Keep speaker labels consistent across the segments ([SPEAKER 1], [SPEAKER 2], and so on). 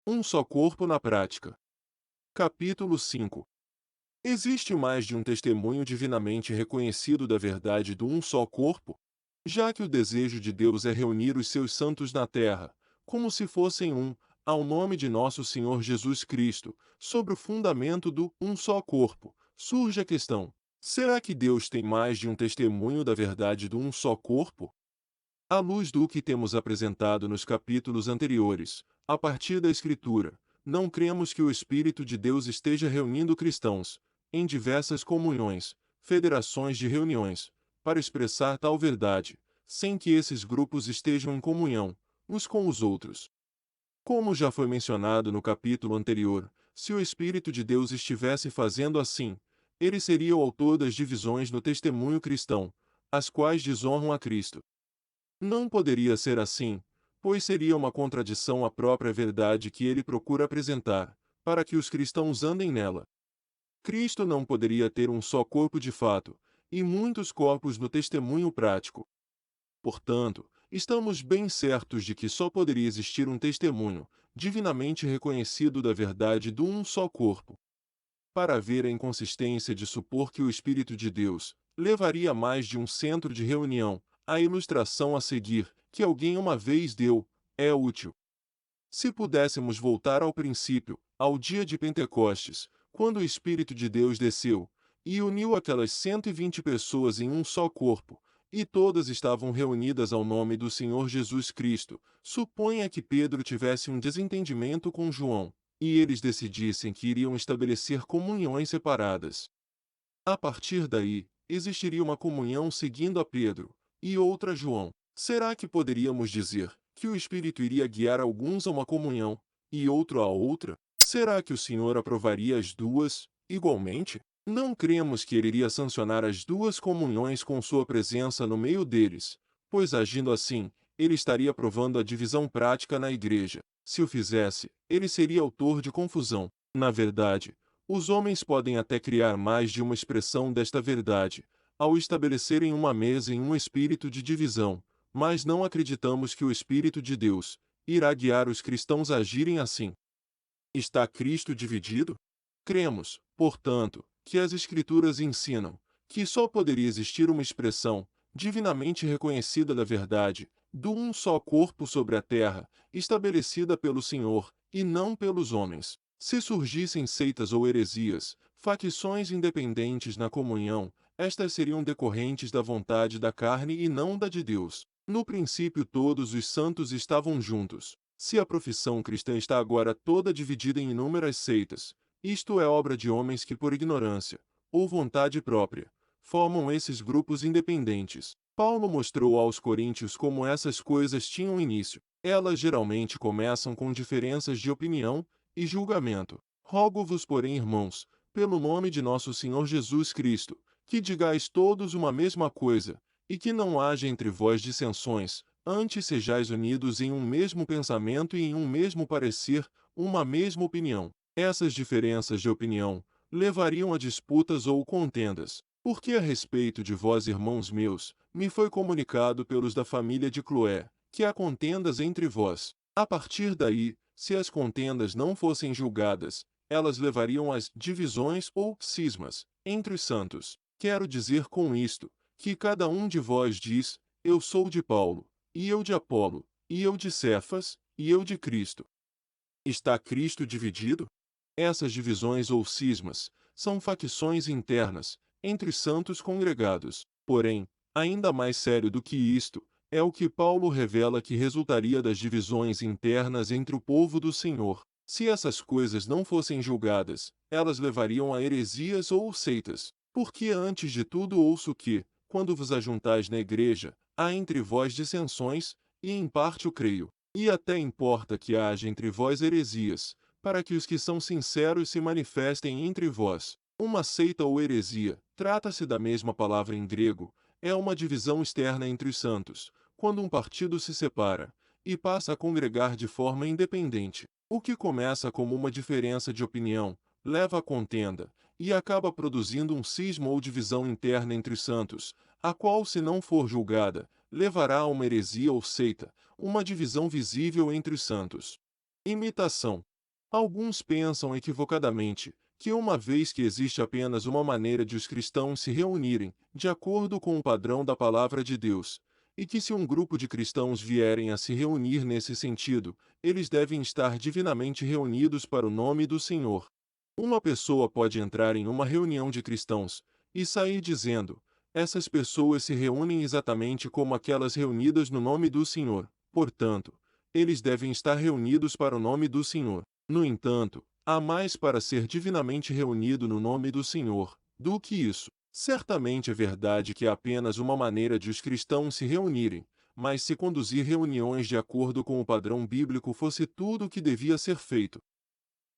[SPEAKER 1] Um só corpo na prática. Capítulo 5. Existe mais de um testemunho divinamente reconhecido da verdade do um só corpo? Já que o desejo de Deus é reunir os seus santos na terra, como se fossem um, ao nome de nosso Senhor Jesus Cristo, sobre o fundamento do um só corpo, surge a questão: será que Deus tem mais de um testemunho da verdade do um só corpo? À luz do que temos apresentado nos capítulos anteriores, a partir da Escritura, não cremos que o Espírito de Deus esteja reunindo cristãos, em diversas comunhões, federações de reuniões, para expressar tal verdade, sem que esses grupos estejam em comunhão, uns com os outros. Como já foi mencionado no capítulo anterior, se o Espírito de Deus estivesse fazendo assim, ele seria o autor das divisões no testemunho cristão, as quais desonram a Cristo. Não poderia ser assim, pois seria uma contradição à própria verdade que ele procura apresentar, para que os cristãos andem nela. Cristo não poderia ter um só corpo de fato, e muitos corpos no testemunho prático. Portanto, estamos bem certos de que só poderia existir um testemunho, divinamente reconhecido da verdade do um só corpo. Para ver a inconsistência de supor que o Espírito de Deus levaria mais de um centro de reunião, a ilustração a seguir, que alguém uma vez deu, é útil. Se pudéssemos voltar ao princípio, ao dia de Pentecostes, quando o Espírito de Deus desceu, e uniu aquelas 120 pessoas em um só corpo, e todas estavam reunidas ao nome do Senhor Jesus Cristo, suponha que Pedro tivesse um desentendimento com João, e eles decidissem que iriam estabelecer comunhões separadas. A partir daí, existiria uma comunhão seguindo a Pedro, e outra a João. Será que poderíamos dizer que o Espírito iria guiar alguns a uma comunhão, e outro a outra? Será que o Senhor aprovaria as duas, igualmente? Não cremos que ele iria sancionar as duas comunhões com sua presença no meio deles, pois agindo assim, ele estaria aprovando a divisão prática na igreja. Se o fizesse, ele seria autor de confusão. Na verdade, os homens podem até criar mais de uma expressão desta verdade, ao estabelecerem uma mesa em um espírito de divisão, mas não acreditamos que o Espírito de Deus irá guiar os cristãos a agirem assim. Está Cristo dividido? Cremos, portanto, que as Escrituras ensinam que só poderia existir uma expressão, divinamente reconhecida da verdade, do um só corpo sobre a terra, estabelecida pelo Senhor, e não pelos homens. Se surgissem seitas ou heresias, facções independentes na comunhão, estas seriam decorrentes da vontade da carne e não da de Deus. No princípio todos os santos estavam juntos. Se a profissão cristã está agora toda dividida em inúmeras seitas, isto é obra de homens que por ignorância, ou vontade própria, formam esses grupos independentes. Paulo mostrou aos coríntios como essas coisas tinham início. Elas geralmente começam com diferenças de opinião e julgamento. Rogo-vos, porém, irmãos, pelo nome de nosso Senhor Jesus Cristo, que digais todos uma mesma coisa, e que não haja entre vós dissensões, antes sejais unidos em um mesmo pensamento e em um mesmo parecer, uma mesma opinião. Essas diferenças de opinião levariam a disputas ou contendas. Porque a respeito de vós, irmãos meus, me foi comunicado pelos da família de Cloé, que há contendas entre vós. A partir daí, se as contendas não fossem julgadas, elas levariam às divisões ou cismas entre os santos. Quero dizer com isto, que cada um de vós diz, eu sou de Paulo, e eu de Apolo, e eu de Cefas, e eu de Cristo. Está Cristo dividido? Essas divisões ou cismas são facções internas entre os santos congregados. Porém, ainda mais sério do que isto, é o que Paulo revela que resultaria das divisões internas entre o povo do Senhor. Se essas coisas não fossem julgadas, elas levariam a heresias ou seitas. Porque antes de tudo ouço que, quando vos ajuntais na igreja, há entre vós dissensões, e em parte o creio. E até importa que haja entre vós heresias, para que os que são sinceros se manifestem entre vós. Uma seita ou heresia, trata-se da mesma palavra em grego, é uma divisão externa entre os santos, quando um partido se separa, e passa a congregar de forma independente. O que começa como uma diferença de opinião, leva à contenda, e acaba produzindo um cisma ou divisão interna entre os santos, a qual, se não for julgada, levará a uma heresia ou seita, uma divisão visível entre os santos. Imitação. Alguns pensam equivocadamente que, uma vez que existe apenas uma maneira de os cristãos se reunirem, de acordo com o padrão da Palavra de Deus, e que se um grupo de cristãos vierem a se reunir nesse sentido, eles devem estar divinamente reunidos para o nome do Senhor. Uma pessoa pode entrar em uma reunião de cristãos e sair dizendo: essas pessoas se reúnem exatamente como aquelas reunidas no nome do Senhor, portanto, eles devem estar reunidos para o nome do Senhor. No entanto, há mais para ser divinamente reunido no nome do Senhor do que isso. Certamente é verdade que é apenas uma maneira de os cristãos se reunirem, mas se conduzir reuniões de acordo com o padrão bíblico fosse tudo o que devia ser feito,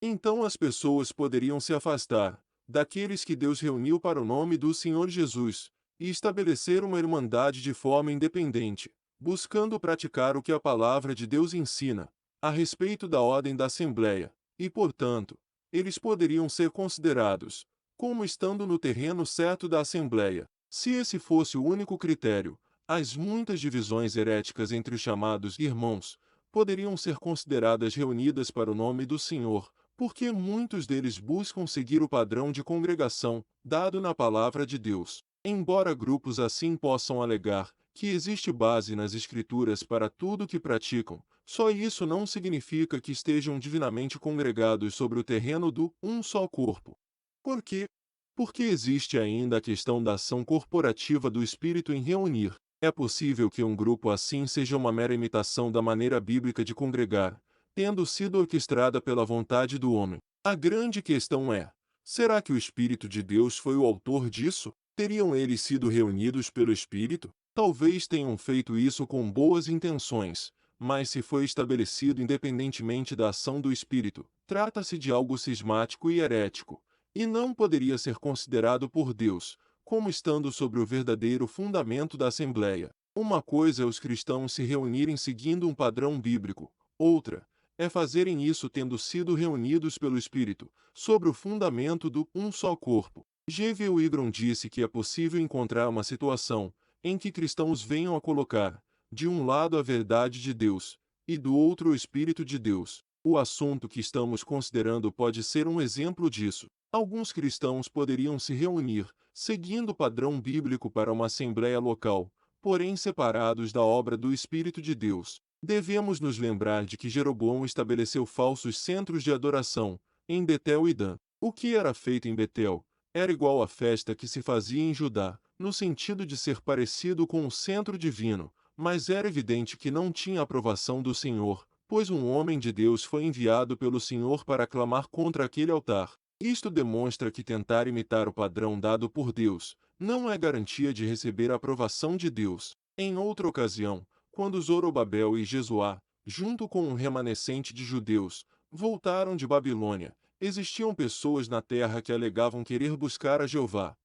[SPEAKER 1] então as pessoas poderiam se afastar daqueles que Deus reuniu para o nome do Senhor Jesus e estabelecer uma irmandade de forma independente, buscando praticar o que a palavra de Deus ensina a respeito da ordem da Assembleia, e, portanto, eles poderiam ser considerados como estando no terreno certo da Assembleia. Se esse fosse o único critério, as muitas divisões heréticas entre os chamados irmãos poderiam ser consideradas reunidas para o nome do Senhor, porque muitos deles buscam seguir o padrão de congregação dado na palavra de Deus. Embora grupos assim possam alegar que existe base nas Escrituras para tudo o que praticam, só isso não significa que estejam divinamente congregados sobre o terreno do um só corpo. Por quê? Porque existe ainda a questão da ação corporativa do Espírito em reunir. É possível que um grupo assim seja uma mera imitação da maneira bíblica de congregar, tendo sido orquestrada pela vontade do homem. A grande questão é: será que o Espírito de Deus foi o autor disso? Teriam eles sido reunidos pelo Espírito? Talvez tenham feito isso com boas intenções, mas se foi estabelecido independentemente da ação do Espírito, trata-se de algo cismático e herético, e não poderia ser considerado por Deus como estando sobre o verdadeiro fundamento da Assembleia. Uma coisa é os cristãos se reunirem seguindo um padrão bíblico, outra é fazerem isso tendo sido reunidos pelo Espírito, sobre o fundamento do um só corpo. G.V. Wigron disse que é possível encontrar uma situação em que cristãos venham a colocar, de um lado a verdade de Deus, e do outro o Espírito de Deus. O assunto que estamos considerando pode ser um exemplo disso. Alguns cristãos poderiam se reunir, seguindo o padrão bíblico para uma assembleia local, porém separados da obra do Espírito de Deus. Devemos nos lembrar de que Jeroboão estabeleceu falsos centros de adoração, em Betel e Dan. O que era feito em Betel era igual à festa que se fazia em Judá, no sentido de ser parecido com o centro divino, mas era evidente que não tinha aprovação do Senhor, pois um homem de Deus foi enviado pelo Senhor para clamar contra aquele altar. Isto demonstra que tentar imitar o padrão dado por Deus não é garantia de receber a aprovação de Deus. Em outra ocasião, quando Zorobabel e Jesuá, junto com um remanescente de judeus, voltaram de Babilônia, existiam pessoas na terra que alegavam querer buscar a Jeová.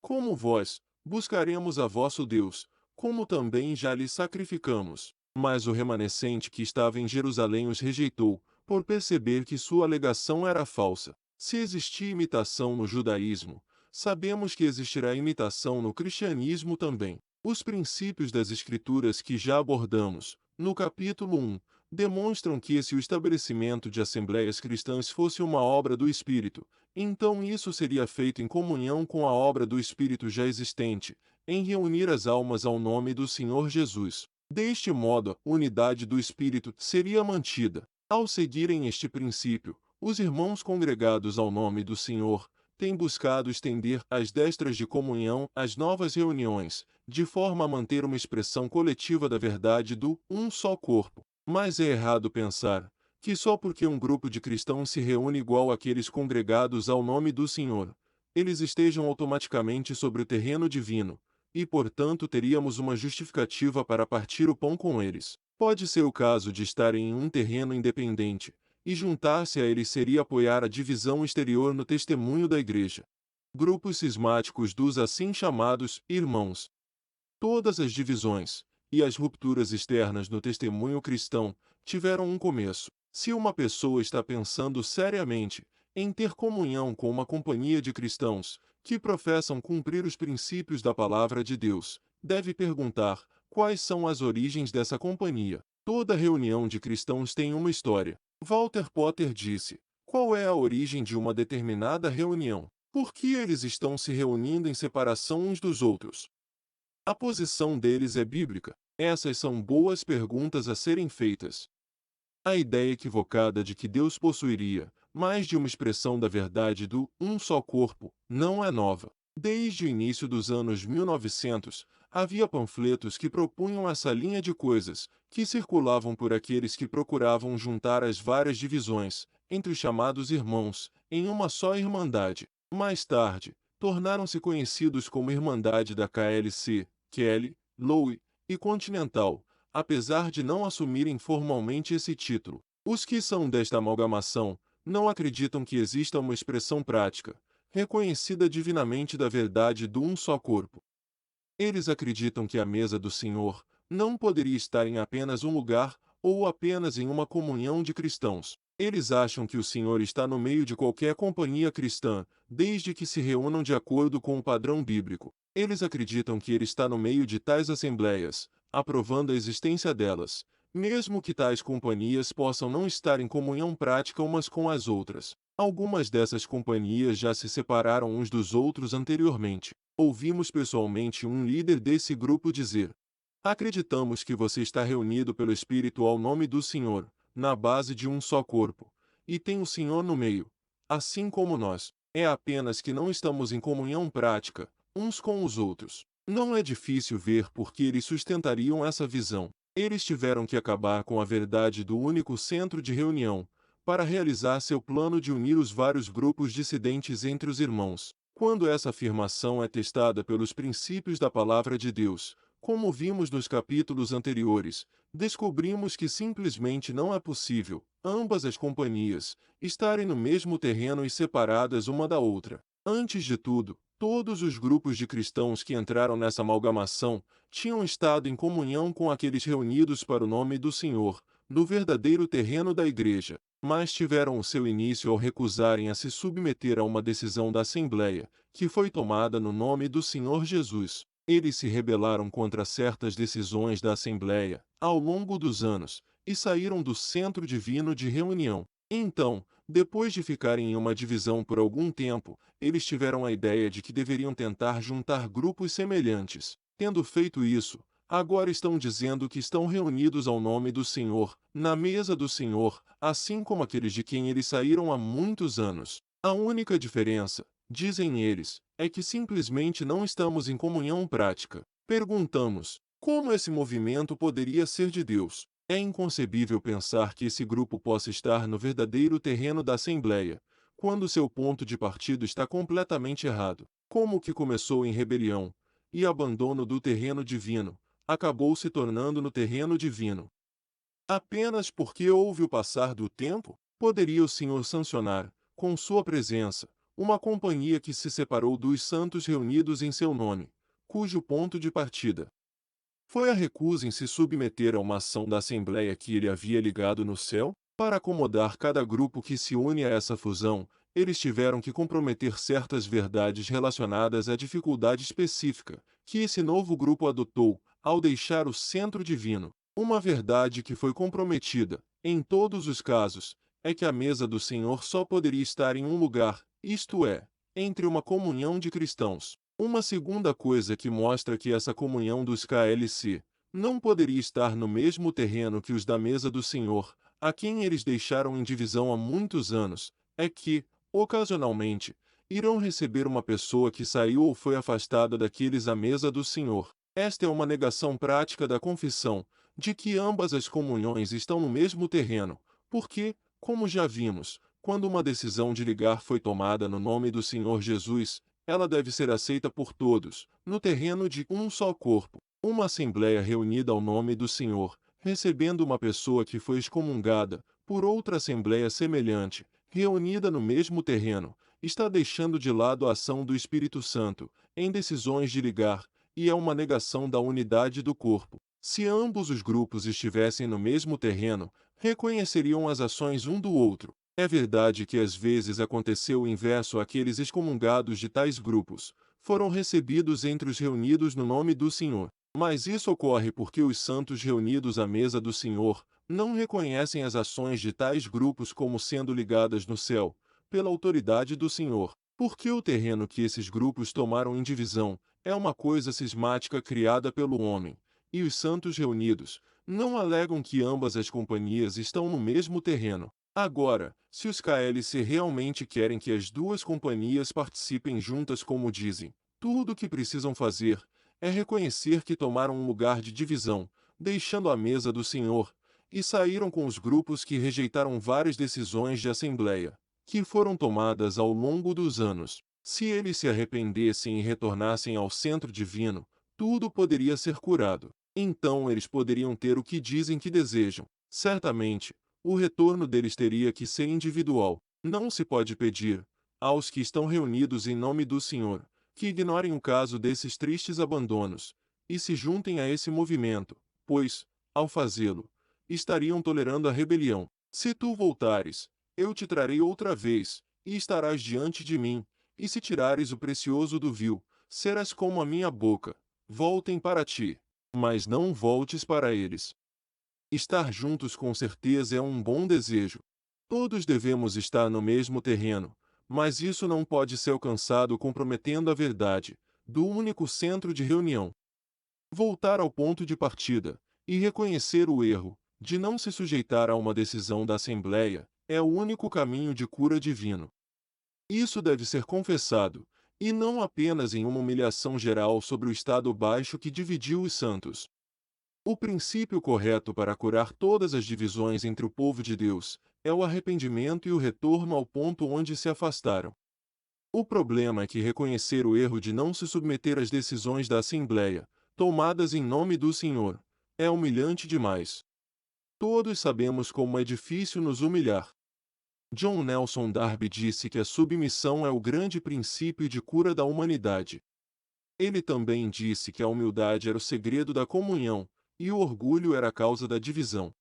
[SPEAKER 1] Como vós, buscaremos a vosso Deus, como também já lhe sacrificamos. Mas o remanescente que estava em Jerusalém os rejeitou, por perceber que sua alegação era falsa. Se existia imitação no judaísmo, sabemos que existirá imitação no cristianismo também. Os princípios das Escrituras que já abordamos, no capítulo 1, demonstram que se o estabelecimento de assembleias cristãs fosse uma obra do Espírito, então isso seria feito em comunhão com a obra do Espírito já existente, em reunir as almas ao nome do Senhor Jesus. Deste modo, a unidade do Espírito seria mantida. Ao seguirem este princípio, os irmãos congregados ao nome do Senhor têm buscado estender as destras de comunhão às novas reuniões, de forma a manter uma expressão coletiva da verdade do um só corpo. Mas é errado pensar que só porque um grupo de cristãos se reúne igual àqueles congregados ao nome do Senhor, eles estejam automaticamente sobre o terreno divino, e portanto teríamos uma justificativa para partir o pão com eles. Pode ser o caso de estarem em um terreno independente, e juntar-se a eles seria apoiar a divisão exterior no testemunho da igreja. Grupos cismáticos dos assim chamados irmãos. Todas as divisões e as rupturas externas no testemunho cristão tiveram um começo. Se uma pessoa está pensando seriamente em ter comunhão com uma companhia de cristãos que professam cumprir os princípios da palavra de Deus, deve perguntar quais são as origens dessa companhia. Toda reunião de cristãos tem uma história. Walter Potter disse: Qual é a origem de uma determinada reunião? Por que eles estão se reunindo em separação uns dos outros? A posição deles é bíblica? Essas são boas perguntas a serem feitas. A ideia equivocada de que Deus possuiria mais de uma expressão da verdade do um só corpo não é nova. Desde o início dos anos 1900, havia panfletos que propunham essa linha de coisas, que circulavam por aqueles que procuravam juntar as várias divisões, entre os chamados irmãos, em uma só irmandade. Mais tarde, tornaram-se conhecidos como Irmandade da KLC, Kelly, Lowe e Continental, apesar de não assumirem formalmente esse título. Os que são desta amalgamação não acreditam que exista uma expressão prática, reconhecida divinamente da verdade do um só corpo. Eles acreditam que a mesa do Senhor não poderia estar em apenas um lugar ou apenas em uma comunhão de cristãos. Eles acham que o Senhor está no meio de qualquer companhia cristã, desde que se reúnam de acordo com o padrão bíblico. Eles acreditam que ele está no meio de tais assembleias, aprovando a existência delas, mesmo que tais companhias possam não estar em comunhão prática umas com as outras. Algumas dessas companhias já se separaram uns dos outros anteriormente. Ouvimos pessoalmente um líder desse grupo dizer: acreditamos que você está reunido pelo Espírito ao nome do Senhor, na base de um só corpo, e tem o Senhor no meio, assim como nós. É apenas que não estamos em comunhão prática, uns com os outros. Não é difícil ver por que eles sustentariam essa visão. Eles tiveram que acabar com a verdade do único centro de reunião, para realizar seu plano de unir os vários grupos dissidentes entre os irmãos. Quando essa afirmação é testada pelos princípios da Palavra de Deus, como vimos nos capítulos anteriores, descobrimos que simplesmente não é possível, ambas as companhias, estarem no mesmo terreno e separadas uma da outra. Antes de tudo, todos os grupos de cristãos que entraram nessa amalgamação tinham estado em comunhão com aqueles reunidos para o nome do Senhor, no verdadeiro terreno da igreja, mas tiveram o seu início ao recusarem a se submeter a uma decisão da Assembleia, que foi tomada no nome do Senhor Jesus. Eles se rebelaram contra certas decisões da Assembleia, ao longo dos anos, e saíram do centro divino de reunião. Então, depois de ficarem em uma divisão por algum tempo, eles tiveram a ideia de que deveriam tentar juntar grupos semelhantes. Tendo feito isso, agora estão dizendo que estão reunidos ao nome do Senhor, na mesa do Senhor, assim como aqueles de quem eles saíram há muitos anos. A única diferença, dizem eles, é que simplesmente não estamos em comunhão prática. Perguntamos: como esse movimento poderia ser de Deus? É inconcebível pensar que esse grupo possa estar no verdadeiro terreno da Assembleia, quando seu ponto de partida está completamente errado. Como que começou em rebelião e abandono do terreno divino, acabou se tornando no terreno divino. Apenas porque houve o passar do tempo, poderia o Senhor sancionar, com sua presença, uma companhia que se separou dos santos reunidos em seu nome, cujo ponto de partida foi a recusa em se submeter a uma ação da Assembleia que ele havia ligado no céu? Para acomodar cada grupo que se une a essa fusão, eles tiveram que comprometer certas verdades relacionadas à dificuldade específica que esse novo grupo adotou ao deixar o centro divino. Uma verdade que foi comprometida, em todos os casos, é que a mesa do Senhor só poderia estar em um lugar, isto é, entre uma comunhão de cristãos. Uma segunda coisa que mostra que essa comunhão dos KLC não poderia estar no mesmo terreno que os da mesa do Senhor, a quem eles deixaram em divisão há muitos anos, é que, ocasionalmente, irão receber uma pessoa que saiu ou foi afastada daqueles à mesa do Senhor. Esta é uma negação prática da confissão, de que ambas as comunhões estão no mesmo terreno, porque, como já vimos, quando uma decisão de ligar foi tomada no nome do Senhor Jesus, ela deve ser aceita por todos, no terreno de um só corpo. Uma assembleia reunida ao nome do Senhor, recebendo uma pessoa que foi excomungada, por outra assembleia semelhante, reunida no mesmo terreno, está deixando de lado a ação do Espírito Santo, em decisões de ligar, e é uma negação da unidade do corpo. Se ambos os grupos estivessem no mesmo terreno, reconheceriam as ações um do outro. É verdade que às vezes aconteceu o inverso: aqueles excomungados de tais grupos foram recebidos entre os reunidos no nome do Senhor. Mas isso ocorre porque os santos reunidos à mesa do Senhor não reconhecem as ações de tais grupos como sendo ligadas no céu, pela autoridade do Senhor, porque o terreno que esses grupos tomaram em divisão é uma coisa cismática criada pelo homem, e os santos reunidos não alegam que ambas as companhias estão no mesmo terreno. Agora, se os KLC realmente querem que as duas companhias participem juntas como dizem, tudo o que precisam fazer é reconhecer que tomaram um lugar de divisão, deixando a mesa do Senhor, e saíram com os grupos que rejeitaram várias decisões de assembleia, que foram tomadas ao longo dos anos. Se eles se arrependessem e retornassem ao centro divino, tudo poderia ser curado. Então eles poderiam ter o que dizem que desejam. Certamente, o retorno deles teria que ser individual. Não se pode pedir, aos que estão reunidos em nome do Senhor, que ignorem o caso desses tristes abandonos, e se juntem a esse movimento, pois, ao fazê-lo, estariam tolerando a rebelião. Se tu voltares, eu te trarei outra vez, e estarás diante de mim, e se tirares o precioso do vil, serás como a minha boca. Voltem para ti, mas não voltes para eles. Estar juntos com certeza é um bom desejo. Todos devemos estar no mesmo terreno, mas isso não pode ser alcançado comprometendo a verdade do único centro de reunião. Voltar ao ponto de partida e reconhecer o erro de não se sujeitar a uma decisão da Assembleia é o único caminho de cura divino. Isso deve ser confessado, e não apenas em uma humilhação geral sobre o estado baixo que dividiu os santos. O princípio correto para curar todas as divisões entre o povo de Deus é o arrependimento e o retorno ao ponto onde se afastaram. O problema é que reconhecer o erro de não se submeter às decisões da Assembleia, tomadas em nome do Senhor, é humilhante demais. Todos sabemos como é difícil nos humilhar. John Nelson Darby disse que a submissão é o grande princípio de cura da humanidade. Ele também disse que a humildade era o segredo da comunhão, e o orgulho era a causa da divisão.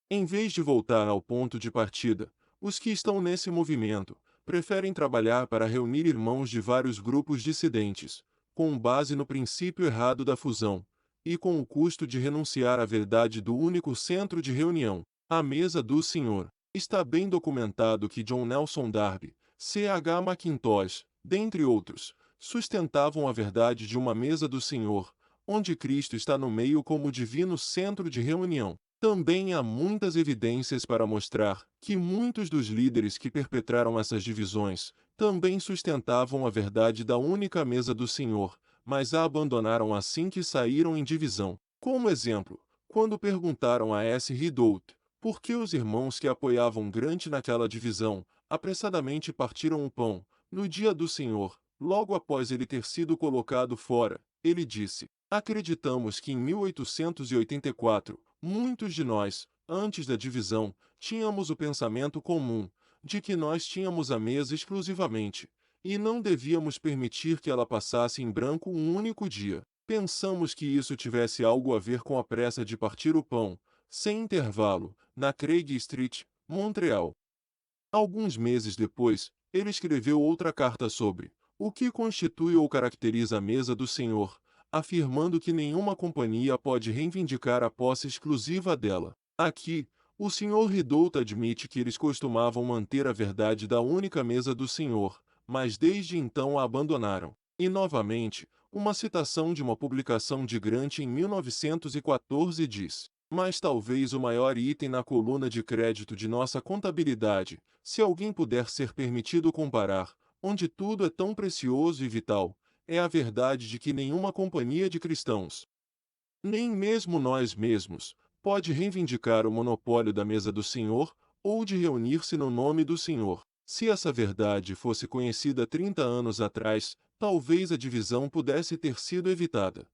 [SPEAKER 1] Em vez de voltar ao ponto de partida, os que estão nesse movimento preferem trabalhar para reunir irmãos de vários grupos dissidentes, com base no princípio errado da fusão, e com o custo de renunciar à verdade do único centro de reunião, a mesa do Senhor. Está bem documentado que John Nelson Darby, C.H. Mackintosh, dentre outros, sustentavam a verdade de uma mesa do Senhor, onde Cristo está no meio como divino centro de reunião. Também há muitas evidências para mostrar que muitos dos líderes que perpetraram essas divisões também sustentavam a verdade da única mesa do Senhor, mas a abandonaram assim que saíram em divisão. Como exemplo, quando perguntaram a S. Ridout por que os irmãos que apoiavam Grant naquela divisão apressadamente partiram o pão, no dia do Senhor, logo após ele ter sido colocado fora, ele disse: acreditamos que em 1884, muitos de nós, antes da divisão, tínhamos o pensamento comum de que nós tínhamos a mesa exclusivamente, e não devíamos permitir que ela passasse em branco um único dia. Pensamos que isso tivesse algo a ver com a pressa de partir o pão, sem intervalo, na Craig Street, Montreal. Alguns meses depois, ele escreveu outra carta sobre o que constitui ou caracteriza a mesa do Senhor, afirmando que nenhuma companhia pode reivindicar a posse exclusiva dela. Aqui, o Sr. Ridout admite que eles costumavam manter a verdade da única mesa do Senhor, mas desde então a abandonaram. E novamente, uma citação de uma publicação de Grant em 1914 diz: mas talvez o maior item na coluna de crédito de nossa contabilidade, se alguém puder ser permitido comparar, onde tudo é tão precioso e vital, é a verdade de que nenhuma companhia de cristãos, nem mesmo nós mesmos, pode reivindicar o monopólio da mesa do Senhor, ou de reunir-se no nome do Senhor. Se essa verdade fosse conhecida 30 anos atrás, talvez a divisão pudesse ter sido evitada.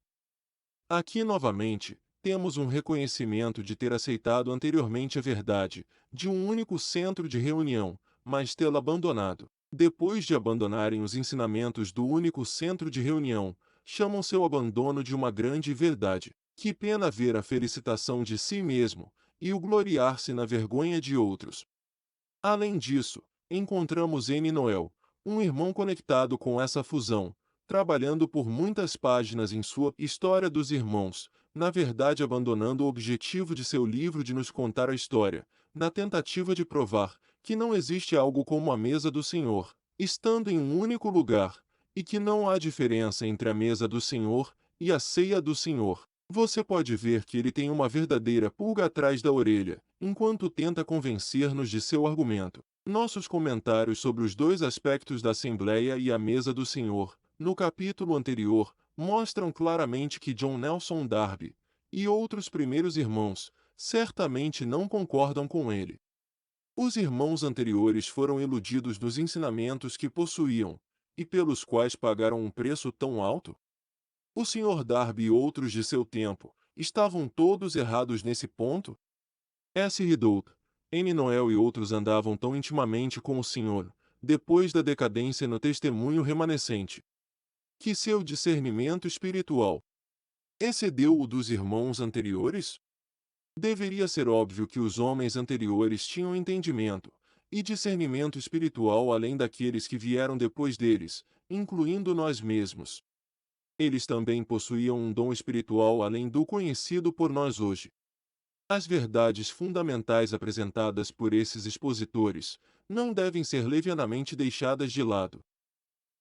[SPEAKER 1] Aqui novamente, temos um reconhecimento de ter aceitado anteriormente a verdade, de um único centro de reunião, mas tê-la abandonado. Depois de abandonarem os ensinamentos do único centro de reunião, chamam seu abandono de uma grande verdade. Que pena ver a felicitação de si mesmo, e o gloriar-se na vergonha de outros. Além disso, encontramos N. Noel, um irmão conectado com essa fusão, trabalhando por muitas páginas em sua História dos Irmãos, na verdade abandonando o objetivo de seu livro de nos contar a história, na tentativa de provar que não existe algo como a mesa do Senhor, estando em um único lugar, e que não há diferença entre a mesa do Senhor e a ceia do Senhor. Você pode ver que ele tem uma verdadeira pulga atrás da orelha, enquanto tenta convencer-nos de seu argumento. Nossos comentários sobre os dois aspectos da Assembleia e a mesa do Senhor, no capítulo anterior, mostram claramente que John Nelson Darby e outros primeiros irmãos certamente não concordam com ele. Os irmãos anteriores foram iludidos nos ensinamentos que possuíam, e pelos quais pagaram um preço tão alto? O Sr. Darby e outros de seu tempo estavam todos errados nesse ponto? S. Ridout, N. Noel e outros andavam tão intimamente com o Senhor, depois da decadência no testemunho remanescente, que seu discernimento espiritual excedeu o dos irmãos anteriores? Deveria ser óbvio que os homens anteriores tinham entendimento e discernimento espiritual além daqueles que vieram depois deles, incluindo nós mesmos. Eles também possuíam um dom espiritual além do conhecido por nós hoje. As verdades fundamentais apresentadas por esses expositores não devem ser levianamente deixadas de lado.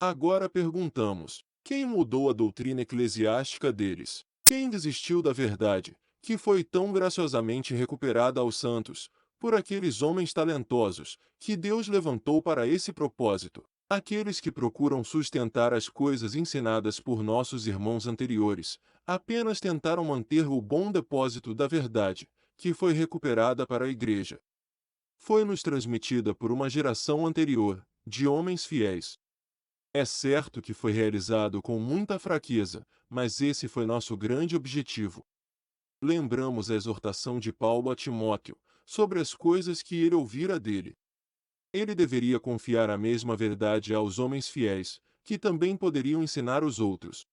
[SPEAKER 1] Agora perguntamos: quem mudou a doutrina eclesiástica deles? Quem desistiu da verdade, que foi tão graciosamente recuperada aos santos, por aqueles homens talentosos, que Deus levantou para esse propósito? Aqueles que procuram sustentar as coisas ensinadas por nossos irmãos anteriores, apenas tentaram manter o bom depósito da verdade, que foi recuperada para a Igreja. Foi-nos transmitida por uma geração anterior, de homens fiéis. É certo que foi realizado com muita fraqueza, mas esse foi nosso grande objetivo. Lembramos a exortação de Paulo a Timóteo, sobre as coisas que ele ouvira dele. Ele deveria confiar a mesma verdade aos homens fiéis, que também poderiam ensinar os outros.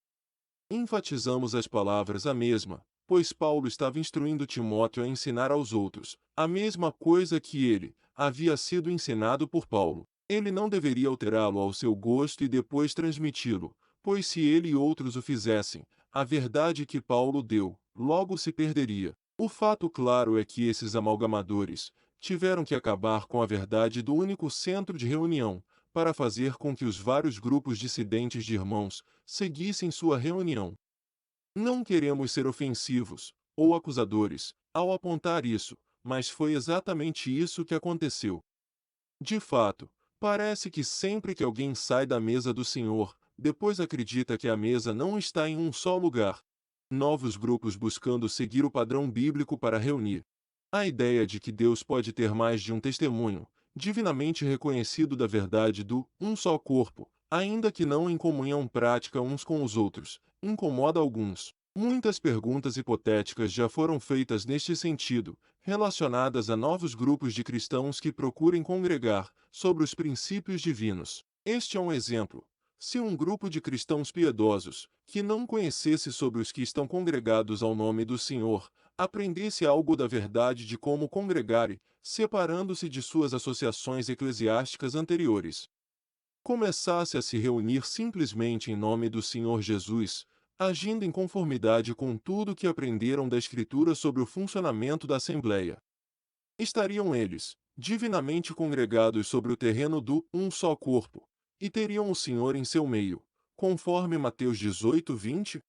[SPEAKER 1] Enfatizamos as palavras a mesma, pois Paulo estava instruindo Timóteo a ensinar aos outros a mesma coisa que ele havia sido ensinado por Paulo. Ele não deveria alterá-lo ao seu gosto e depois transmiti-lo, pois se ele e outros o fizessem, a verdade que Paulo deu logo se perderia. O fato claro é que esses amalgamadores tiveram que acabar com a verdade do único centro de reunião, para fazer com que os vários grupos dissidentes de irmãos seguissem sua reunião. Não queremos ser ofensivos ou acusadores ao apontar isso, mas foi exatamente isso que aconteceu. De fato, parece que sempre que alguém sai da mesa do Senhor, depois acredita que a mesa não está em um só lugar. Novos grupos buscando seguir o padrão bíblico para reunir. A ideia de que Deus pode ter mais de um testemunho, divinamente reconhecido da verdade do um só corpo, ainda que não em comunhão prática uns com os outros, incomoda alguns. Muitas perguntas hipotéticas já foram feitas neste sentido, relacionadas a novos grupos de cristãos que procurem congregar sobre os princípios divinos. Este é um exemplo. Se um grupo de cristãos piedosos, que não conhecesse sobre os que estão congregados ao nome do Senhor, aprendesse algo da verdade de como congregar, separando-se de suas associações eclesiásticas anteriores, começasse a se reunir simplesmente em nome do Senhor Jesus, agindo em conformidade com tudo que aprenderam da Escritura sobre o funcionamento da Assembleia, estariam eles, divinamente congregados sobre o terreno do um só corpo, e teriam o Senhor em seu meio, conforme Mateus 18:20?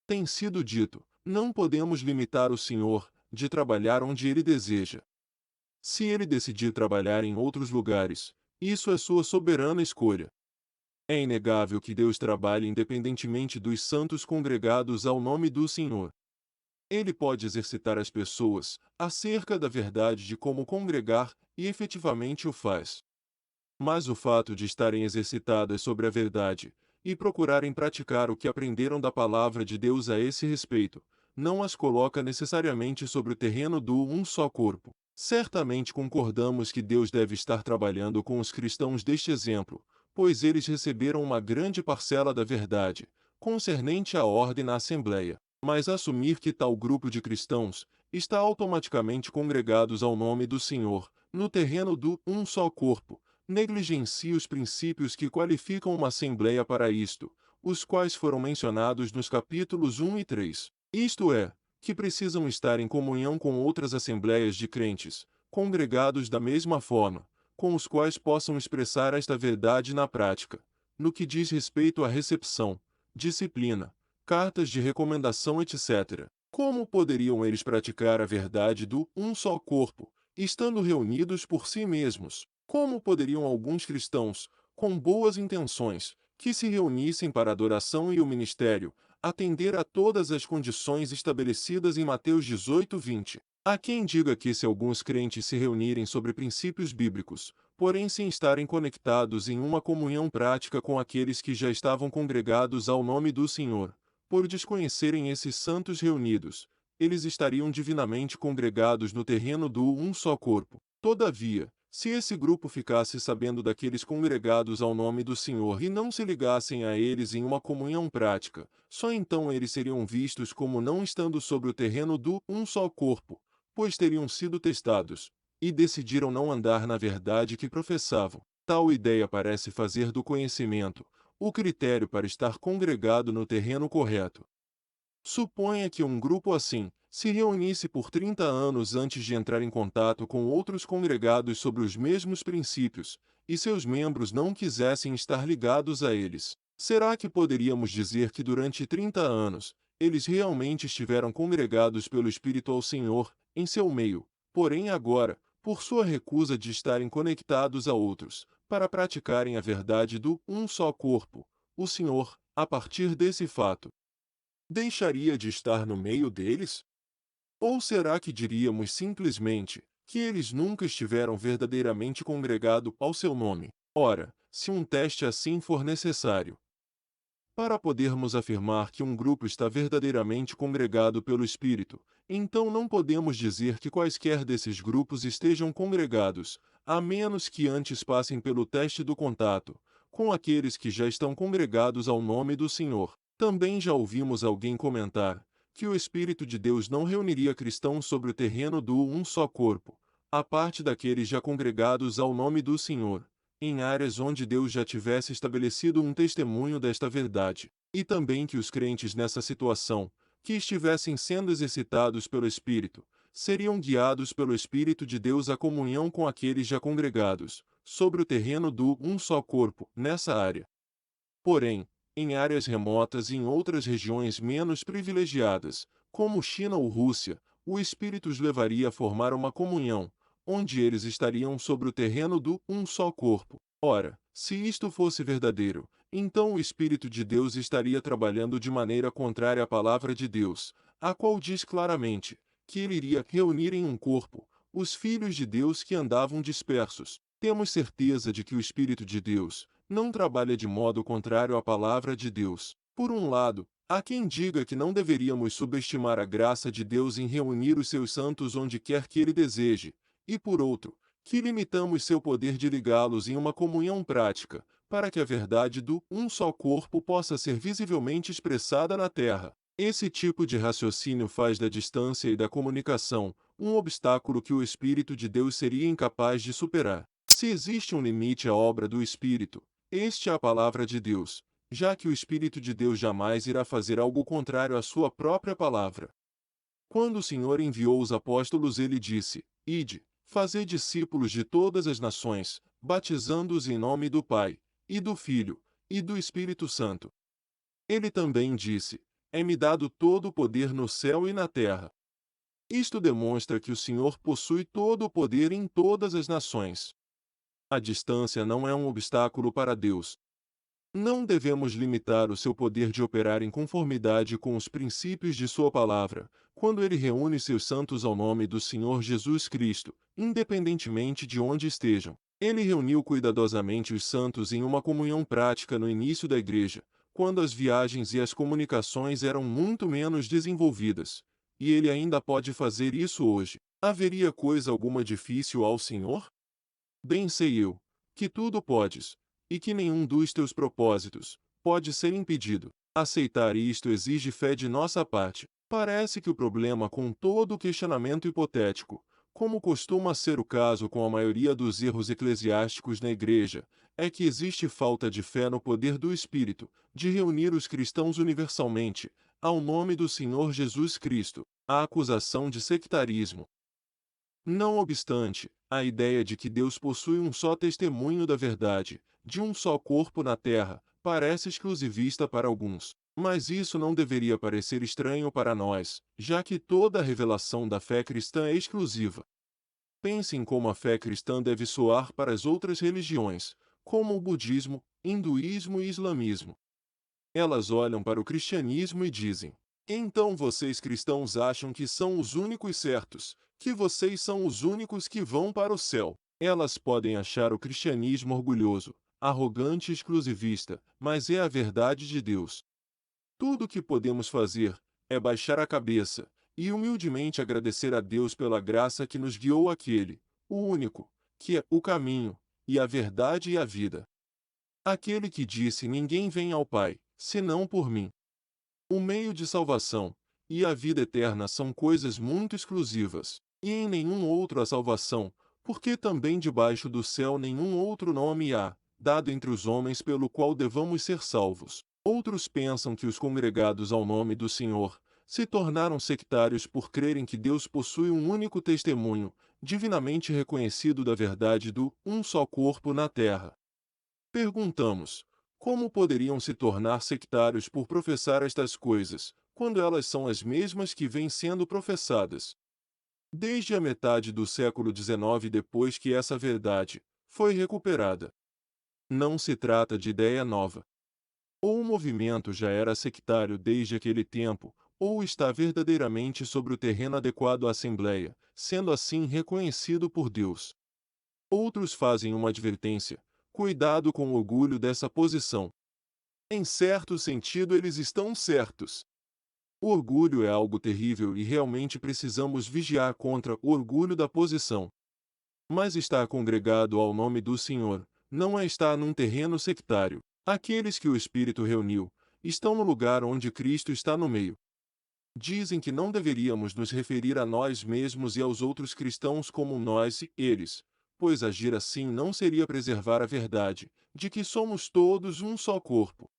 [SPEAKER 1] Tem sido dito: não podemos limitar o Senhor de trabalhar onde ele deseja. Se ele decidir trabalhar em outros lugares, isso é sua soberana escolha. É inegável que Deus trabalha independentemente dos santos congregados ao nome do Senhor. Ele pode exercitar as pessoas acerca da verdade de como congregar e efetivamente o faz. Mas o fato de estarem exercitadas sobre a verdade e procurarem praticar o que aprenderam da palavra de Deus a esse respeito, não as coloca necessariamente sobre o terreno do um só corpo. Certamente concordamos que Deus deve estar trabalhando com os cristãos deste exemplo, pois eles receberam uma grande parcela da verdade, concernente à ordem na Assembleia. Mas assumir que tal grupo de cristãos está automaticamente congregados ao nome do Senhor, no terreno do um só corpo, negligencia os princípios que qualificam uma assembleia para isto, os quais foram mencionados nos capítulos 1 e 3. Isto é, que precisam estar em comunhão com outras assembleias de crentes, congregados da mesma forma, com os quais possam expressar esta verdade na prática, no que diz respeito à recepção, disciplina, cartas de recomendação, etc. Como poderiam eles praticar a verdade do um só corpo, estando reunidos por si mesmos? Como poderiam alguns cristãos, com boas intenções, que se reunissem para a adoração e o ministério, atender a todas as condições estabelecidas em Mateus 18:20? Há quem diga que se alguns crentes se reunirem sobre princípios bíblicos, porém sem estarem conectados em uma comunhão prática com aqueles que já estavam congregados ao nome do Senhor, por desconhecerem esses santos reunidos, eles estariam divinamente congregados no terreno do um só corpo. Todavia, se esse grupo ficasse sabendo daqueles congregados ao nome do Senhor e não se ligassem a eles em uma comunhão prática, só então eles seriam vistos como não estando sobre o terreno do um só corpo, pois teriam sido testados, e decidiram não andar na verdade que professavam. Tal ideia parece fazer do conhecimento o critério para estar congregado no terreno correto. Suponha que um grupo assim se reunisse por 30 anos antes de entrar em contato com outros congregados sobre os mesmos princípios, e seus membros não quisessem estar ligados a eles. Será que poderíamos dizer que durante 30 anos, eles realmente estiveram congregados pelo Espírito ao Senhor, em seu meio, porém agora, por sua recusa de estarem conectados a outros, para praticarem a verdade do um só corpo, o Senhor, a partir desse fato, deixaria de estar no meio deles? Ou será que diríamos simplesmente que eles nunca estiveram verdadeiramente congregados ao seu nome? Ora, se um teste assim for necessário, para podermos afirmar que um grupo está verdadeiramente congregado pelo Espírito, então não podemos dizer que quaisquer desses grupos estejam congregados, a menos que antes passem pelo teste do contato, com aqueles que já estão congregados ao nome do Senhor. Também já ouvimos alguém comentar que o Espírito de Deus não reuniria cristãos sobre o terreno do um só corpo, à parte daqueles já congregados ao nome do Senhor, em áreas onde Deus já tivesse estabelecido um testemunho desta verdade, e também que os crentes nessa situação, que estivessem sendo exercitados pelo Espírito, seriam guiados pelo Espírito de Deus à comunhão com aqueles já congregados, sobre o terreno do um só corpo, nessa área. Porém, em áreas remotas e em outras regiões menos privilegiadas, como China ou Rússia, o Espírito os levaria a formar uma comunhão, onde eles estariam sobre o terreno do um só corpo. Ora, se isto fosse verdadeiro, então o Espírito de Deus estaria trabalhando de maneira contrária à palavra de Deus, a qual diz claramente que ele iria reunir em um corpo os filhos de Deus que andavam dispersos. Temos certeza de que o Espírito de Deus não trabalha de modo contrário à palavra de Deus. Por um lado, há quem diga que não deveríamos subestimar a graça de Deus em reunir os seus santos onde quer que ele deseje, e por outro, que limitamos seu poder de ligá-los em uma comunhão prática, para que a verdade do um só corpo possa ser visivelmente expressada na terra. Esse tipo de raciocínio faz da distância e da comunicação um obstáculo que o Espírito de Deus seria incapaz de superar. Se existe um limite à obra do Espírito, este é a palavra de Deus, já que o Espírito de Deus jamais irá fazer algo contrário à sua própria palavra. Quando o Senhor enviou os apóstolos, ele disse: Ide, fazei discípulos de todas as nações, batizando-os em nome do Pai, e do Filho, e do Espírito Santo. Ele também disse: É-me dado todo o poder no céu e na terra. Isto demonstra que o Senhor possui todo o poder em todas as nações. A distância não é um obstáculo para Deus. Não devemos limitar o seu poder de operar em conformidade com os princípios de sua palavra, quando ele reúne seus santos ao nome do Senhor Jesus Cristo, independentemente de onde estejam. Ele reuniu cuidadosamente os santos em uma comunhão prática no início da igreja, quando as viagens e as comunicações eram muito menos desenvolvidas. E ele ainda pode fazer isso hoje. Haveria coisa alguma difícil ao Senhor? Bem sei eu, que tudo podes, e que nenhum dos teus propósitos pode ser impedido. Aceitar isto exige fé de nossa parte. Parece que o problema com todo o questionamento hipotético, como costuma ser o caso com a maioria dos erros eclesiásticos na igreja, é que existe falta de fé no poder do Espírito, de reunir os cristãos universalmente, ao nome do Senhor Jesus Cristo, a acusação de sectarismo. Não obstante, a ideia de que Deus possui um só testemunho da verdade, de um só corpo na terra, parece exclusivista para alguns. Mas isso não deveria parecer estranho para nós, já que toda a revelação da fé cristã é exclusiva. Pense em como a fé cristã deve soar para as outras religiões, como o budismo, hinduísmo e islamismo. Elas olham para o cristianismo e dizem: então vocês cristãos acham que são os únicos certos, que vocês são os únicos que vão para o céu. Elas podem achar o cristianismo orgulhoso, arrogante e exclusivista, mas é a verdade de Deus. Tudo o que podemos fazer é baixar a cabeça e humildemente agradecer a Deus pela graça que nos guiou àquele, o único, que é o caminho, e a verdade e a vida. Aquele que disse: ninguém vem ao Pai, senão por mim. O meio de salvação e a vida eterna são coisas muito exclusivas, e em nenhum outro há salvação, porque também debaixo do céu nenhum outro nome há, dado entre os homens pelo qual devamos ser salvos. Outros pensam que os congregados ao nome do Senhor se tornaram sectários por crerem que Deus possui um único testemunho, divinamente reconhecido da verdade do um só corpo na terra. Perguntamos: como poderiam se tornar sectários por professar estas coisas, quando elas são as mesmas que vêm sendo professadas desde a metade do século XIX, depois que essa verdade foi recuperada? Não se trata de ideia nova. Ou o movimento já era sectário desde aquele tempo, ou está verdadeiramente sobre o terreno adequado à Assembleia, sendo assim reconhecido por Deus. Outros fazem uma advertência: cuidado com o orgulho dessa posição. Em certo sentido, eles estão certos. O orgulho é algo terrível e realmente precisamos vigiar contra o orgulho da posição. Mas estar congregado ao nome do Senhor não é estar num terreno sectário. Aqueles que o Espírito reuniu estão no lugar onde Cristo está no meio. Dizem que não deveríamos nos referir a nós mesmos e aos outros cristãos como nós e eles, pois agir assim não seria preservar a verdade, de que somos todos um só corpo.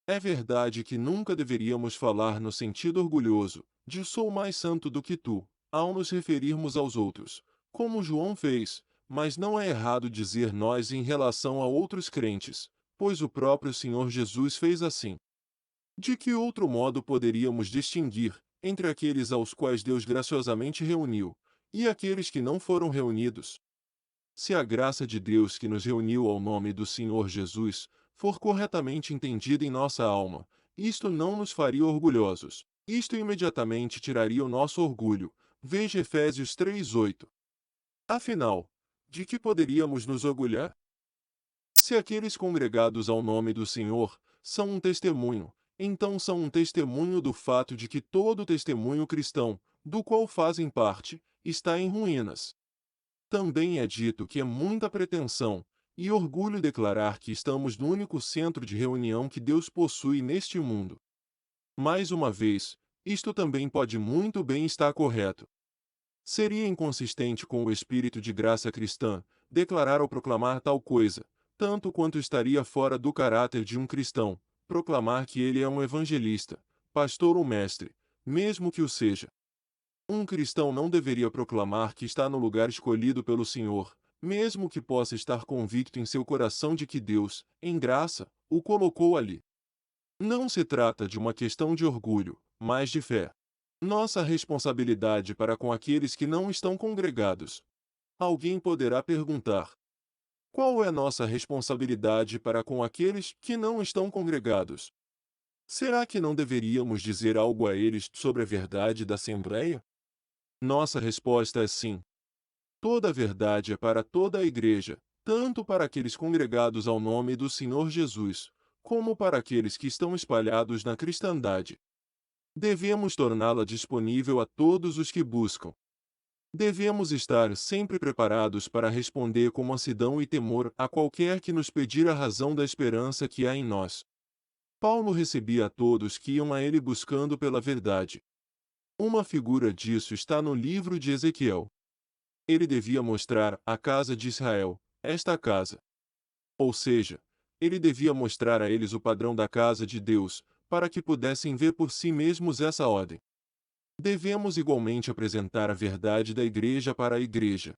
[SPEAKER 1] É verdade que nunca deveríamos falar no sentido orgulhoso, de sou mais santo do que tu, ao nos referirmos aos outros, como João fez, mas não é errado dizer nós em relação a outros crentes, pois o próprio Senhor Jesus fez assim. De que outro modo poderíamos distinguir entre aqueles aos quais Deus graciosamente reuniu, e aqueles que não foram reunidos? Se a graça de Deus que nos reuniu ao nome do Senhor Jesus for corretamente entendida em nossa alma, isto não nos faria orgulhosos. Isto imediatamente tiraria o nosso orgulho. Veja Efésios 3:8. Afinal, de que poderíamos nos orgulhar? Se aqueles congregados ao nome do Senhor são um testemunho, então são um testemunho do fato de que todo testemunho cristão, do qual fazem parte, está em ruínas. Também é dito que é muita pretensão e orgulho declarar que estamos no único centro de reunião que Deus possui neste mundo. Mais uma vez, isto também pode muito bem estar correto. Seria inconsistente com o espírito de graça cristã declarar ou proclamar tal coisa, tanto quanto estaria fora do caráter de um cristão proclamar que ele é um evangelista, pastor ou mestre, mesmo que o seja. Um cristão não deveria proclamar que está no lugar escolhido pelo Senhor, mesmo que possa estar convicto em seu coração de que Deus, em graça, o colocou ali. Não se trata de uma questão de orgulho, mas de fé. Nossa responsabilidade para com aqueles que não estão congregados. Alguém poderá perguntar: qual é nossa responsabilidade para com aqueles que não estão congregados? Será que não deveríamos dizer algo a eles sobre a verdade da Assembleia? Nossa resposta é sim. Toda a verdade é para toda a Igreja, tanto para aqueles congregados ao nome do Senhor Jesus, como para aqueles que estão espalhados na cristandade. Devemos torná-la disponível a todos os que buscam. Devemos estar sempre preparados para responder com mansidão e temor a qualquer que nos pedir a razão da esperança que há em nós. Paulo recebia a todos que iam a ele buscando pela verdade. Uma figura disso está no livro de Ezequiel. Ele devia mostrar à casa de Israel, esta casa. Ou seja, ele devia mostrar a eles o padrão da casa de Deus, para que pudessem ver por si mesmos essa ordem. Devemos igualmente apresentar a verdade da Igreja para a Igreja.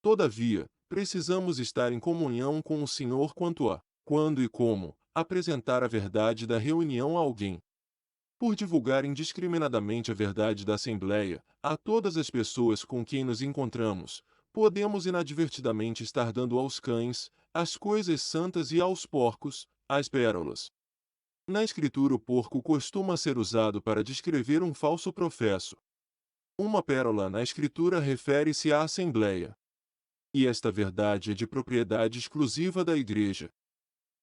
[SPEAKER 1] Todavia, precisamos estar em comunhão com o Senhor quanto a quando e como apresentar a verdade da reunião a alguém. Por divulgar indiscriminadamente a verdade da Assembleia a todas as pessoas com quem nos encontramos, podemos inadvertidamente estar dando aos cães as coisas santas e aos porcos as pérolas. Na Escritura, o porco costuma ser usado para descrever um falso professo. Uma pérola na Escritura refere-se à Assembleia. E esta verdade é de propriedade exclusiva da Igreja.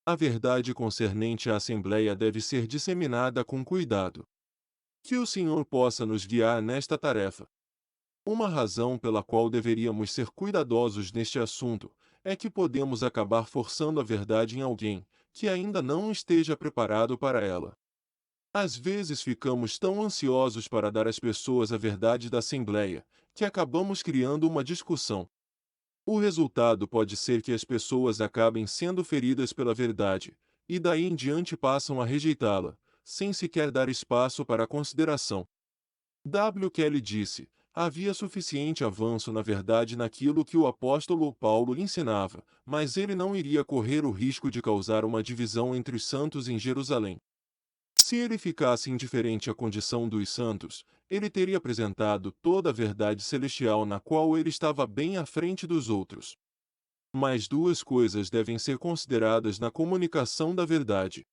[SPEAKER 1] A verdade concernente à Assembleia deve ser disseminada com cuidado. Que o Senhor possa nos guiar nesta tarefa. Uma razão pela qual deveríamos ser cuidadosos neste assunto é que podemos acabar forçando a verdade em alguém que ainda não esteja preparado para ela. Às vezes ficamos tão ansiosos para dar às pessoas a verdade da Assembleia que acabamos criando uma discussão. O resultado pode ser que as pessoas acabem sendo feridas pela verdade, e daí em diante passam a rejeitá-la, sem sequer dar espaço para a consideração. W. Kelly disse: havia suficiente avanço na verdade naquilo que o apóstolo Paulo ensinava, mas ele não iria correr o risco de causar uma divisão entre os santos em Jerusalém. Se ele ficasse indiferente à condição dos santos, ele teria apresentado toda a verdade celestial na qual ele estava bem à frente dos outros. Mas duas coisas devem ser consideradas na comunicação da verdade.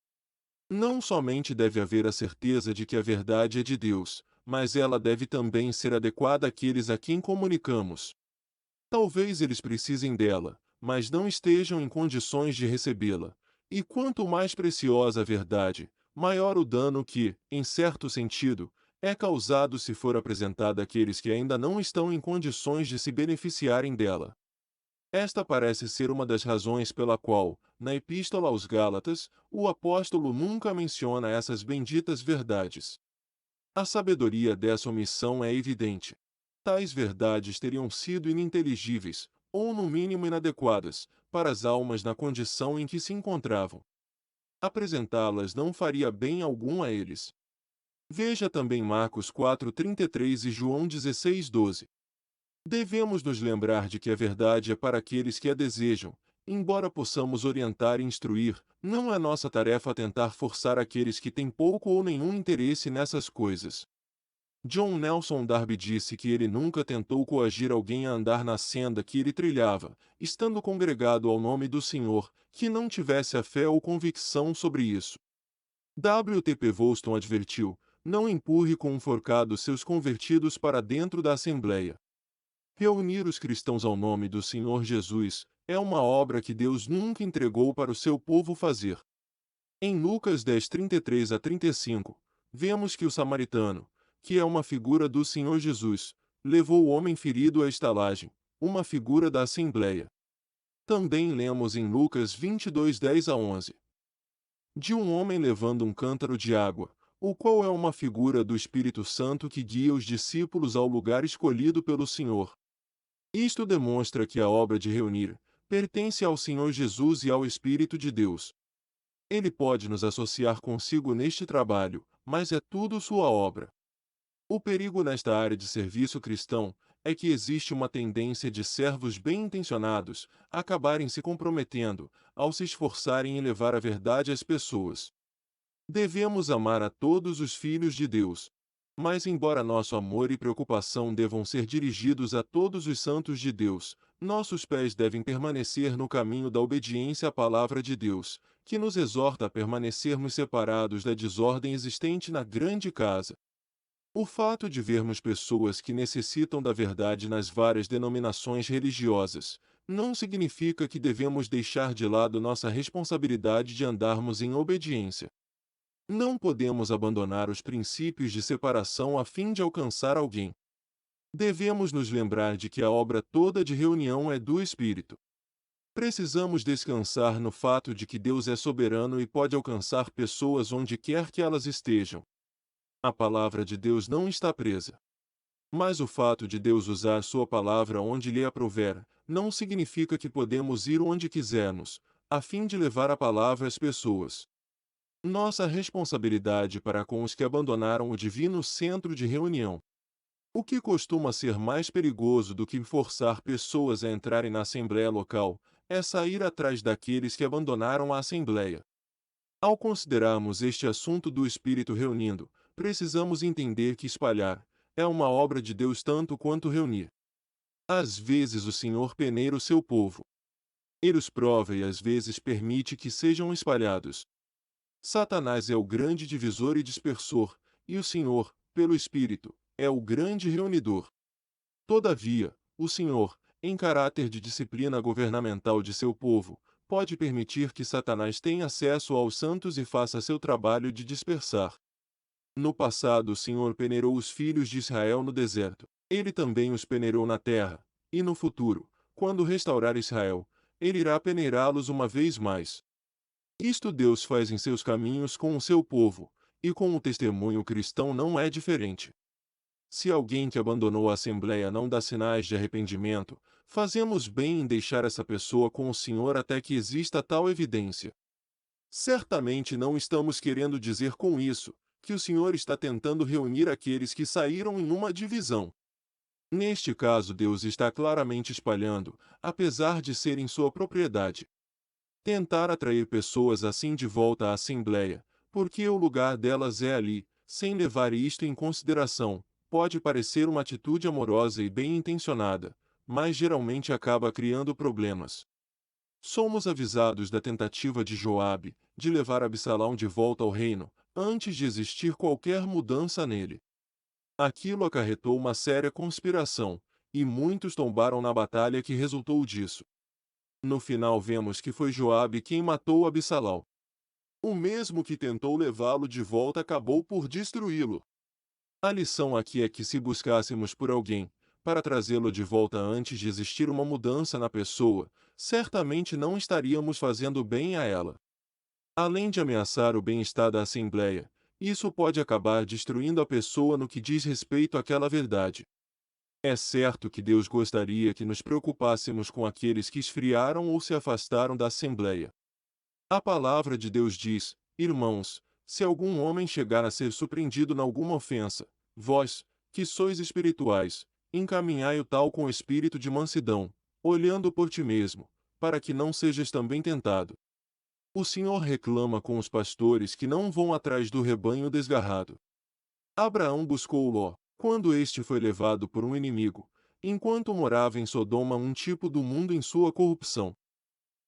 [SPEAKER 1] Não somente deve haver a certeza de que a verdade é de Deus, mas ela deve também ser adequada àqueles a quem comunicamos. Talvez eles precisem dela, mas não estejam em condições de recebê-la. E quanto mais preciosa a verdade, maior o dano que, em certo sentido, é causado se for apresentada àqueles que ainda não estão em condições de se beneficiarem dela. Esta parece ser uma das razões pela qual, na Epístola aos Gálatas, o apóstolo nunca menciona essas benditas verdades. A sabedoria dessa omissão é evidente. Tais verdades teriam sido ininteligíveis, ou no mínimo inadequadas, para as almas na condição em que se encontravam. Apresentá-las não faria bem algum a eles. Veja também Marcos 4:33 e João 16:12. Devemos nos lembrar de que a verdade é para aqueles que a desejam. Embora possamos orientar e instruir, não é nossa tarefa tentar forçar aqueles que têm pouco ou nenhum interesse nessas coisas. John Nelson Darby disse que ele nunca tentou coagir alguém a andar na senda que ele trilhava, estando congregado ao nome do Senhor, que não tivesse a fé ou convicção sobre isso. W. T. P. Volston advertiu: não empurre com um forcado seus convertidos para dentro da Assembleia. Reunir os cristãos ao nome do Senhor Jesus é uma obra que Deus nunca entregou para o seu povo fazer. Em Lucas 10:33-35, vemos que o samaritano, que é uma figura do Senhor Jesus, levou o homem ferido à estalagem, uma figura da Assembleia. Também lemos em Lucas 22:10-11 de um homem levando um cântaro de água, o qual é uma figura do Espírito Santo que guia os discípulos ao lugar escolhido pelo Senhor. Isto demonstra que a obra de reunir pertence ao Senhor Jesus e ao Espírito de Deus. Ele pode nos associar consigo neste trabalho, mas é tudo sua obra. O perigo nesta área de serviço cristão é que existe uma tendência de servos bem-intencionados acabarem se comprometendo ao se esforçarem em levar a verdade às pessoas. Devemos amar a todos os filhos de Deus. Mas embora nosso amor e preocupação devam ser dirigidos a todos os santos de Deus, nossos pés devem permanecer no caminho da obediência à palavra de Deus, que nos exorta a permanecermos separados da desordem existente na grande casa. O fato de vermos pessoas que necessitam da verdade nas várias denominações religiosas, não significa que devemos deixar de lado nossa responsabilidade de andarmos em obediência. Não podemos abandonar os princípios de separação a fim de alcançar alguém. Devemos nos lembrar de que a obra toda de reunião é do Espírito. Precisamos descansar no fato de que Deus é soberano e pode alcançar pessoas onde quer que elas estejam. A palavra de Deus não está presa. Mas o fato de Deus usar sua palavra onde lhe aprouver, não significa que podemos ir onde quisermos, a fim de levar a palavra às pessoas. Nossa responsabilidade para com os que abandonaram o divino centro de reunião. O que costuma ser mais perigoso do que forçar pessoas a entrarem na assembleia local, é sair atrás daqueles que abandonaram a assembleia. Ao considerarmos este assunto do Espírito reunindo, precisamos entender que espalhar é uma obra de Deus tanto quanto reunir. Às vezes o Senhor peneira o seu povo. Ele os prova e às vezes permite que sejam espalhados. Satanás é o grande divisor e dispersor, e o Senhor, pelo Espírito, é o grande reunidor. Todavia, o Senhor, em caráter de disciplina governamental de seu povo, pode permitir que Satanás tenha acesso aos santos e faça seu trabalho de dispersar. No passado o Senhor peneirou os filhos de Israel no deserto. Ele também os peneirou na terra, e no futuro, quando restaurar Israel, ele irá peneirá-los uma vez mais. Isto Deus faz em seus caminhos com o seu povo, e com o testemunho cristão não é diferente. Se alguém que abandonou a Assembleia não dá sinais de arrependimento, fazemos bem em deixar essa pessoa com o Senhor até que exista tal evidência. Certamente não estamos querendo dizer com isso que o Senhor está tentando reunir aqueles que saíram em uma divisão. Neste caso, Deus está claramente espalhando, apesar de serem sua propriedade. Tentar atrair pessoas assim de volta à Assembleia, porque o lugar delas é ali, sem levar isto em consideração, pode parecer uma atitude amorosa e bem-intencionada, mas geralmente acaba criando problemas. Somos avisados da tentativa de Joabe de levar Absalão de volta ao reino, antes de existir qualquer mudança nele. Aquilo acarretou uma séria conspiração, e muitos tombaram na batalha que resultou disso. No final vemos que foi Joabe quem matou Absalão. O mesmo que tentou levá-lo de volta acabou por destruí-lo. A lição aqui é que se buscássemos por alguém, para trazê-lo de volta antes de existir uma mudança na pessoa, certamente não estaríamos fazendo bem a ela. Além de ameaçar o bem-estar da Assembleia, isso pode acabar destruindo a pessoa no que diz respeito àquela verdade. É certo que Deus gostaria que nos preocupássemos com aqueles que esfriaram ou se afastaram da Assembleia. A palavra de Deus diz: Irmãos, se algum homem chegar a ser surpreendido em alguma ofensa, vós, que sois espirituais, encaminhai o tal com espírito de mansidão, olhando por ti mesmo, para que não sejas também tentado. O Senhor reclama com os pastores que não vão atrás do rebanho desgarrado. Abraão buscou Ló, quando este foi levado por um inimigo, enquanto morava em Sodoma um tipo do mundo em sua corrupção.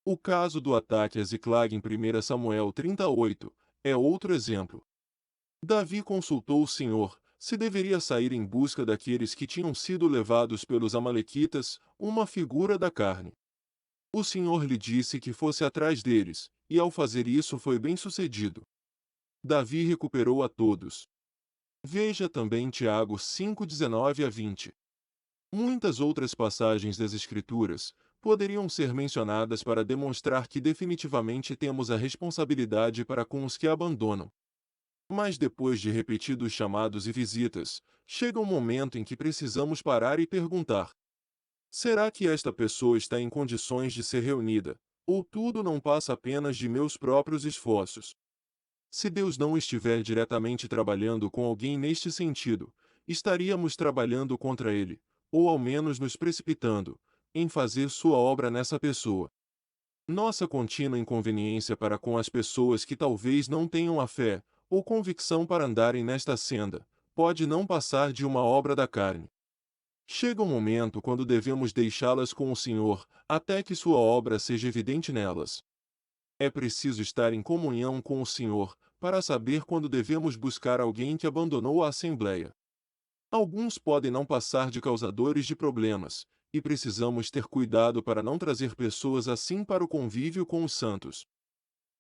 [SPEAKER 1] O caso do ataque a Ziclag em 1 Samuel 38 é outro exemplo. Davi consultou o Senhor se deveria sair em busca daqueles que tinham sido levados pelos amalequitas, uma figura da carne. O Senhor lhe disse que fosse atrás deles, e ao fazer isso foi bem-sucedido. Davi recuperou a todos. Veja também Tiago 5:19-20. Muitas outras passagens das Escrituras poderiam ser mencionadas para demonstrar que definitivamente temos a responsabilidade para com os que abandonam. Mas depois de repetidos chamados e visitas, chega um momento em que precisamos parar e perguntar: será que esta pessoa está em condições de ser reunida, ou tudo não passa apenas de meus próprios esforços? Se Deus não estiver diretamente trabalhando com alguém neste sentido, estaríamos trabalhando contra ele, ou ao menos nos precipitando, em fazer sua obra nessa pessoa. Nossa contínua inconveniência para com as pessoas que talvez não tenham a fé, ou convicção para andarem nesta senda, pode não passar de uma obra da carne. Chega um momento quando devemos deixá-las com o Senhor, até que sua obra seja evidente nelas. É preciso estar em comunhão com o Senhor, para saber quando devemos buscar alguém que abandonou a Assembleia. Alguns podem não passar de causadores de problemas, e precisamos ter cuidado para não trazer pessoas assim para o convívio com os santos.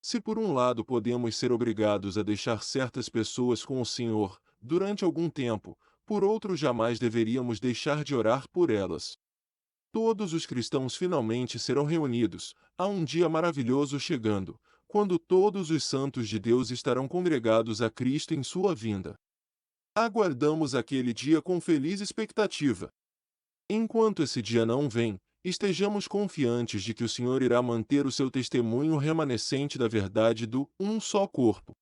[SPEAKER 1] Se por um lado podemos ser obrigados a deixar certas pessoas com o Senhor, durante algum tempo, por outro jamais deveríamos deixar de orar por elas. Todos os cristãos finalmente serão reunidos, há um dia maravilhoso chegando, quando todos os santos de Deus estarão congregados a Cristo em sua vinda. Aguardamos aquele dia com feliz expectativa. Enquanto esse dia não vem, estejamos confiantes de que o Senhor irá manter o seu testemunho remanescente da verdade do um só corpo.